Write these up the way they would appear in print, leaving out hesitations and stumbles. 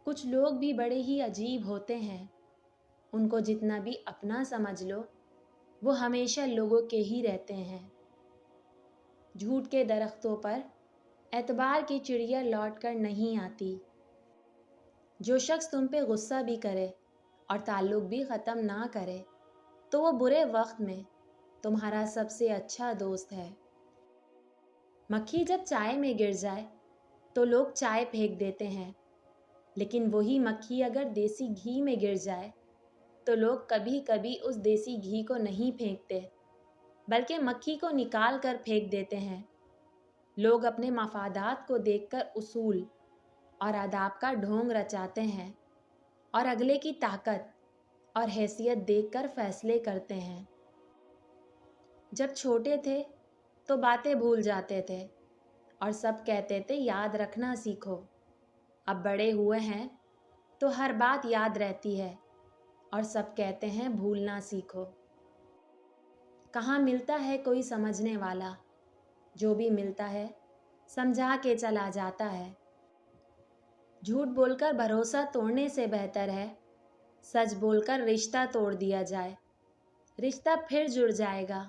کچھ لوگ بھی بڑے ہی عجیب ہوتے ہیں، ان کو جتنا بھی اپنا سمجھ لو وہ ہمیشہ لوگوں کے ہی رہتے ہیں۔ جھوٹ کے درختوں پر اعتبار کی چڑیا لوٹ کر نہیں آتی۔ جو شخص تم پہ غصہ بھی کرے اور تعلق بھی ختم نہ کرے تو وہ برے وقت میں تمہارا سب سے اچھا دوست ہے۔ مکھی جب چائے میں گر جائے تو لوگ چائے پھینک دیتے ہیں، لیکن وہی مکھی اگر دیسی گھی میں گر جائے تو لوگ کبھی کبھی اس دیسی گھی کو نہیں پھینکتے بلکہ مکھی کو نکال کر پھینک دیتے ہیں۔ لوگ اپنے مفادات کو دیکھ کر اصول اور آداب کا ڈھونگ رچاتے ہیں اور اگلے کی طاقت اور حیثیت دیکھ کر فیصلے کرتے ہیں۔ جب چھوٹے تھے تو باتیں بھول جاتے تھے اور سب کہتے تھے یاد رکھنا سیکھو۔ اب بڑے ہوئے ہیں تو ہر بات یاد رہتی ہے اور سب کہتے ہیں بھولنا سیکھو۔ کہاں ملتا ہے کوئی سمجھنے والا، جو بھی ملتا ہے سمجھا کے چلا جاتا ہے۔ جھوٹ بول کر بھروسہ توڑنے سے بہتر ہے سچ بول کر رشتہ توڑ دیا جائے۔ رشتہ پھر جڑ جائے گا،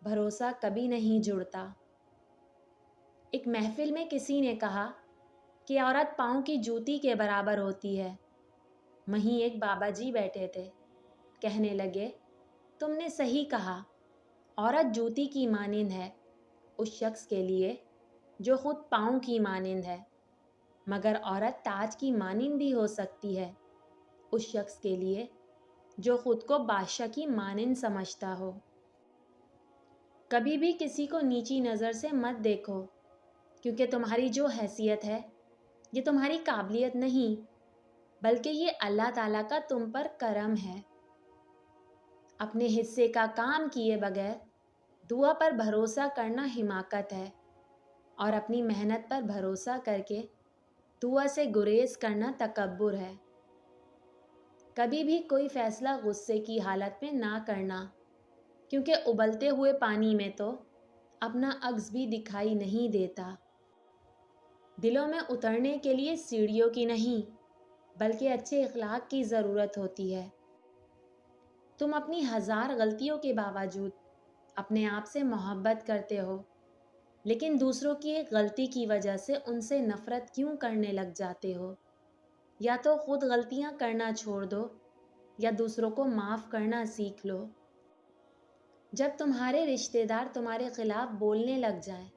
بھروسہ کبھی نہیں جڑتا۔ ایک محفل میں کسی نے کہا کہ عورت پاؤں کی جوتی کے برابر ہوتی ہے۔ وہیں ایک بابا جی بیٹھے تھے، کہنے لگے تم نے صحیح کہا، عورت جوتی کی مانند ہے اس شخص کے لیے جو خود پاؤں کی مانند ہے، مگر عورت تاج کی مانند بھی ہو سکتی ہے اس شخص کے لیے جو خود کو بادشاہ کی مانند سمجھتا ہو۔ کبھی بھی کسی کو نیچی نظر سے مت دیکھو، کیونکہ تمہاری جو حیثیت ہے یہ تمہاری قابلیت نہیں بلکہ یہ اللہ تعالیٰ کا تم پر کرم ہے۔ اپنے حصے کا کام کیے بغیر دعا پر بھروسہ کرنا حماقت ہے، اور اپنی محنت پر بھروسہ کر کے دعا سے گریز کرنا تکبر ہے۔ کبھی بھی کوئی فیصلہ غصے کی حالت میں نہ کرنا، کیونکہ ابلتے ہوئے پانی میں تو اپنا عکس بھی دکھائی نہیں دیتا۔ دلوں میں اترنے کے لیے سیڑھیوں کی نہیں بلکہ اچھے اخلاق کی ضرورت ہوتی ہے۔ تم اپنی ہزار غلطیوں کے باوجود اپنے آپ سے محبت کرتے ہو، لیکن دوسروں کی ایک غلطی کی وجہ سے ان سے نفرت کیوں کرنے لگ جاتے ہو؟ یا تو خود غلطیاں کرنا چھوڑ دو یا دوسروں کو معاف کرنا سیکھ لو۔ جب تمہارے رشتہ دار تمہارے خلاف بولنے لگ جائیں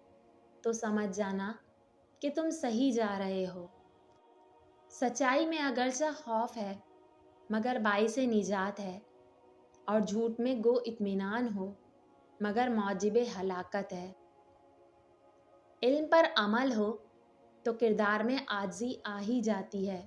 تو سمجھ جانا کہ تم صحیح جا رہے ہو۔ سچائی میں اگرچہ خوف ہے مگر باعث نجات ہے، اور جھوٹ میں گو اطمینان ہو مگر موجب ہلاکت ہے۔ علم پر عمل ہو تو کردار میں عاجزی آ ہی جاتی ہے۔